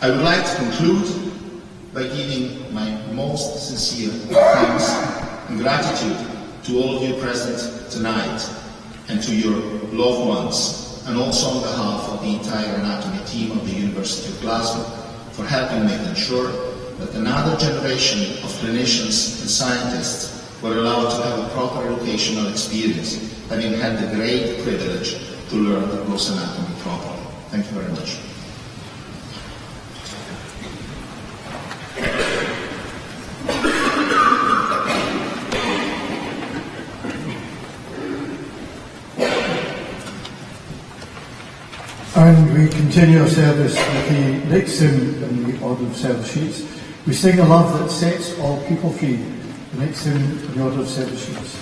I would like to conclude by giving my most sincere thanks and gratitude to all of you present tonight and to your loved ones, and also on behalf of the entire anatomy team of the University of Glasgow for helping make ensure that another generation of clinicians and scientists were allowed to have a proper educational experience, having had the great privilege to learn the gross anatomy properly. Thank you very much. And we continue our service with the next hymn in the order of service sheets. We sing a love that sets all people free. The next hymn in the order of service sheets.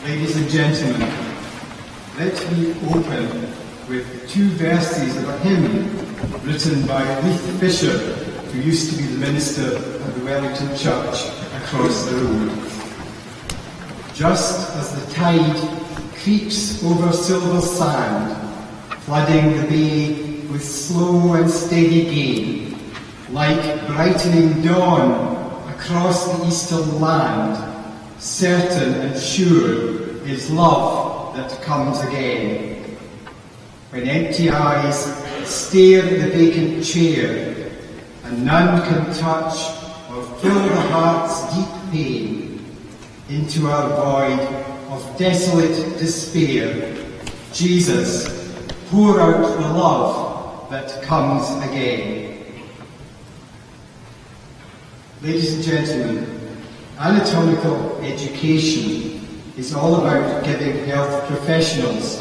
Ladies and gentlemen, let me open with two verses of a hymn written by Leith Fisher, who used to be the minister of the Wellington Church across the road. Just as the tide creeps over silver sand, flooding the bay with slow and steady gain, like brightening dawn across the eastern land, certain and sure is love that comes again. When empty eyes stare at the vacant chair, and none can touch or fill the heart's deep pain, into our void of desolate despair, Jesus, pour out the love that comes again. Ladies and gentlemen, anatomical education is all about giving health professionals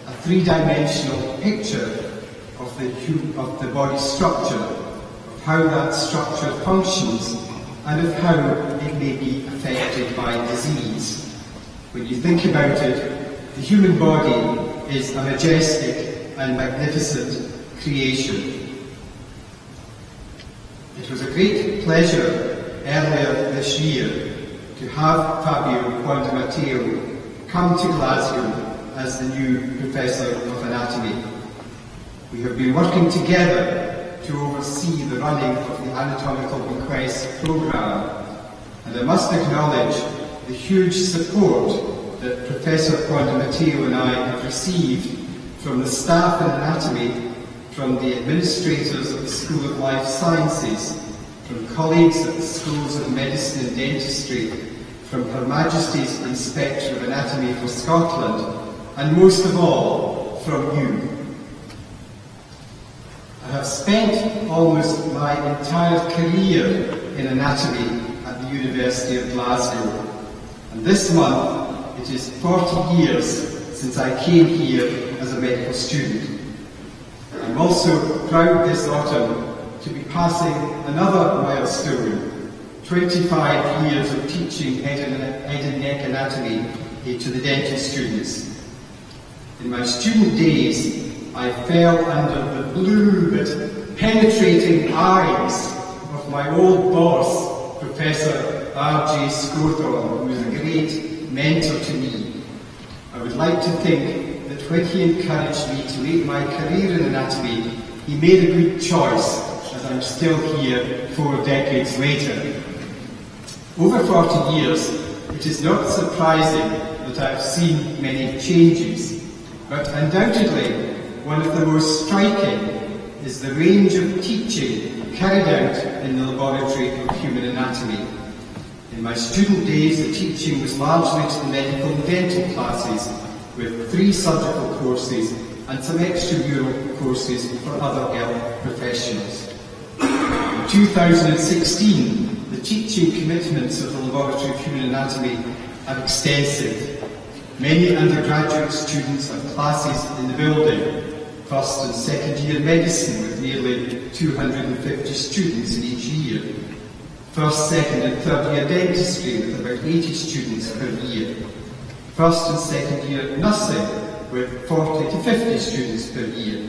a three-dimensional picture of the body structure, of how that structure functions, and of how it may be affected by disease. When you think about it, the human body is a majestic and magnificent creation. It was a great pleasure earlier this year to have Fabio Quandomatteo come to Glasgow as the new Professor of Anatomy. We have been working together to oversee the running of the Anatomical Bequests programme, and I must acknowledge the huge support that Professor Quandomatteo and I have received from the staff in anatomy, from the administrators of the School of Life Sciences, from colleagues at the Schools of Medicine and Dentistry, from Her Majesty's Inspector of Anatomy for Scotland, and most of all, from you. I have spent almost my entire career in anatomy at the University of Glasgow, and this month it is 40 years since I came here as a medical student. I'm also proud this autumn to be passing another milestone, 25 years of teaching head and neck anatomy to the dental students. In my student days, I fell under the blue but penetrating eyes of my old boss, Professor R.J. Scothorne, who was a great mentor to me. I would like to think that when he encouraged me to make my career in anatomy, he made a good choice, as I'm still here 4 decades later. Over 40 years, it is not surprising that I've seen many changes, but undoubtedly one of the most striking is the range of teaching carried out in the laboratory of human anatomy. In my student days, the teaching was largely to the medical and dental classes, with 3 surgical courses and some extramural courses for other health professionals. In 2016, the teaching commitments of the Laboratory of Human Anatomy are extensive. Many undergraduate students have classes in the building, first and second year medicine with nearly 250 students in each year, first, second and third year dentistry with about 80 students per year, first and second year nursing with 40 to 50 students per year.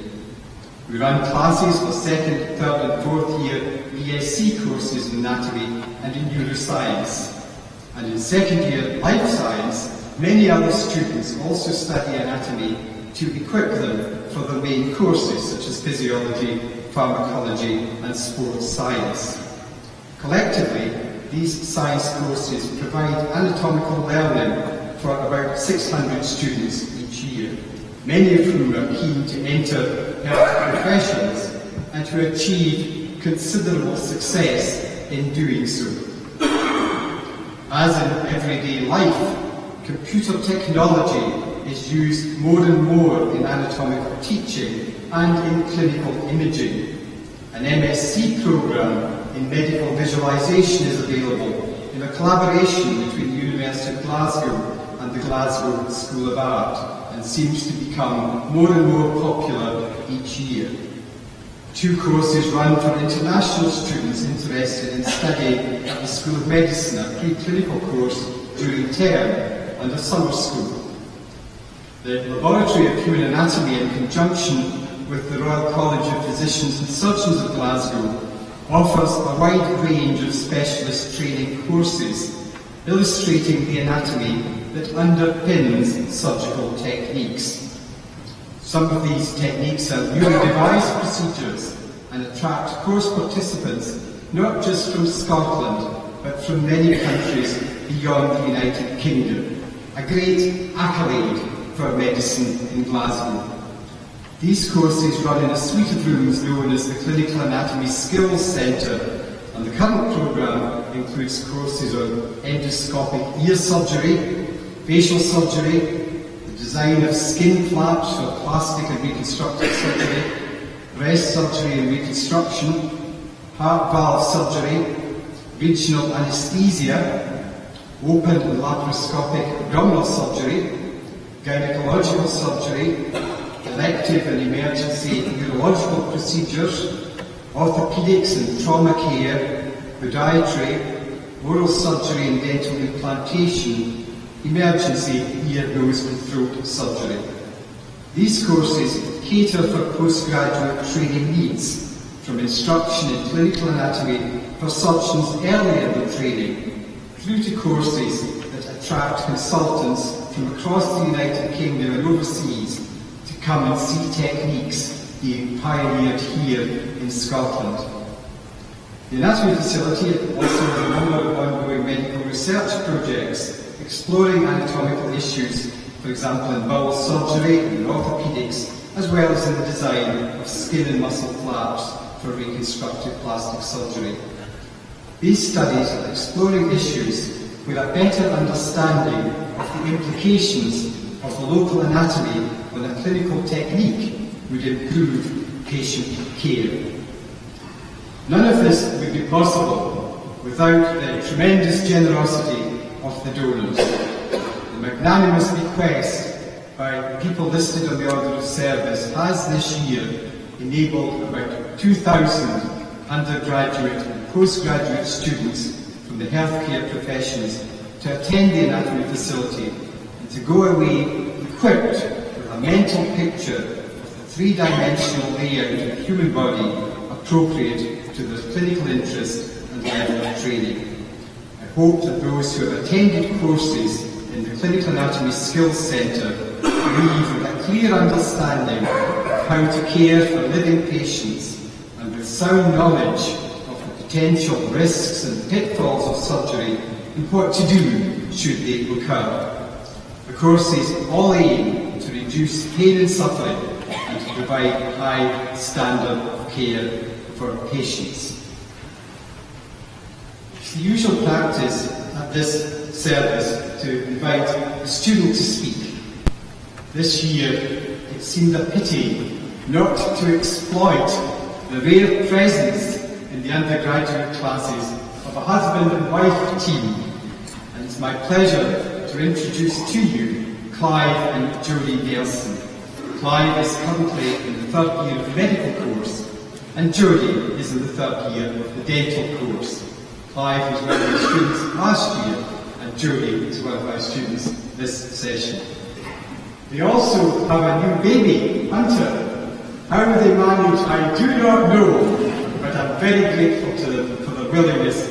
We run classes for second, third and fourth year BSc courses in anatomy and in neuroscience. And in second year life science, many other students also study anatomy to equip them for the main courses such as physiology, pharmacology and sports science. Collectively, these science courses provide anatomical learning for about 600 students each year, many of whom are keen to enter health professions and to achieve considerable success in doing so. As in everyday life, computer technology is used more and more in anatomical teaching and in clinical imaging. An MSc programme in medical visualisation is available in a collaboration between the University of Glasgow and the Glasgow School of Art, and seems to become more and more popular each year. 2 courses run for international students interested in studying at the School of Medicine, a pre-clinical course during term and a summer school. The Laboratory of Human Anatomy, in conjunction with the Royal College of Physicians and Surgeons of Glasgow, offers a wide range of specialist training courses, illustrating the anatomy that underpins surgical techniques. Some of these techniques are newly devised procedures and attract course participants not just from Scotland, but from many countries beyond the United Kingdom, a great accolade for medicine in Glasgow. These courses run in a suite of rooms known as the Clinical Anatomy Skills Centre, and the current programme includes courses on endoscopic ear surgery, facial surgery, the design of skin flaps for plastic and reconstructive surgery, breast surgery and reconstruction, heart valve surgery, regional anaesthesia, open and laparoscopic abdominal surgery, gynecological surgery, elective and emergency neurological procedures, orthopaedics and trauma care, podiatry, oral surgery and dental implantation, emergency ear, nose and throat surgery. These courses cater for postgraduate training needs, from instruction in clinical anatomy for surgeons earlier in the training, through to courses that attract consultants from across the United Kingdom and overseas to come and see techniques being pioneered here in Scotland. The anatomy facility also has a number of ongoing medical research projects exploring anatomical issues, for example in bowel surgery and in orthopaedics, as well as in the design of skin and muscle flaps for reconstructive plastic surgery. These studies are exploring issues with a better understanding of the implications of the local anatomy when a clinical technique would improve patient care. None of this would be possible without the tremendous generosity of the donors. The magnanimous bequest by people listed on the Order of Service has this year enabled about 2,000 undergraduate and postgraduate students from the healthcare professions to attend the anatomy facility and to go away equipped with a mental picture of the three-dimensional layout of the human body appropriate to their clinical interest and level of training. I hope that those who have attended courses in the Clinical Anatomy Skills Centre leave with a clear understanding of how to care for living patients and with sound knowledge of the potential risks and pitfalls of surgery and what to do should they occur. The courses all aim to reduce pain and suffering and to provide a high standard of care for patients. It's the usual practice at this service to invite a student to speak. This year, it seemed a pity not to exploit the rare presence in the undergraduate classes of a husband and wife team. And it's my pleasure to introduce to you Clive and Jodie Nelson. Clive is currently in the third year of the medical course, and Jodie is in the third year of the dental course. Clive was one of our students last year, and Jodie is one of our students this session. They also have a new baby, Hunter. How they manage, I do not know, but I'm very grateful to them for their willingness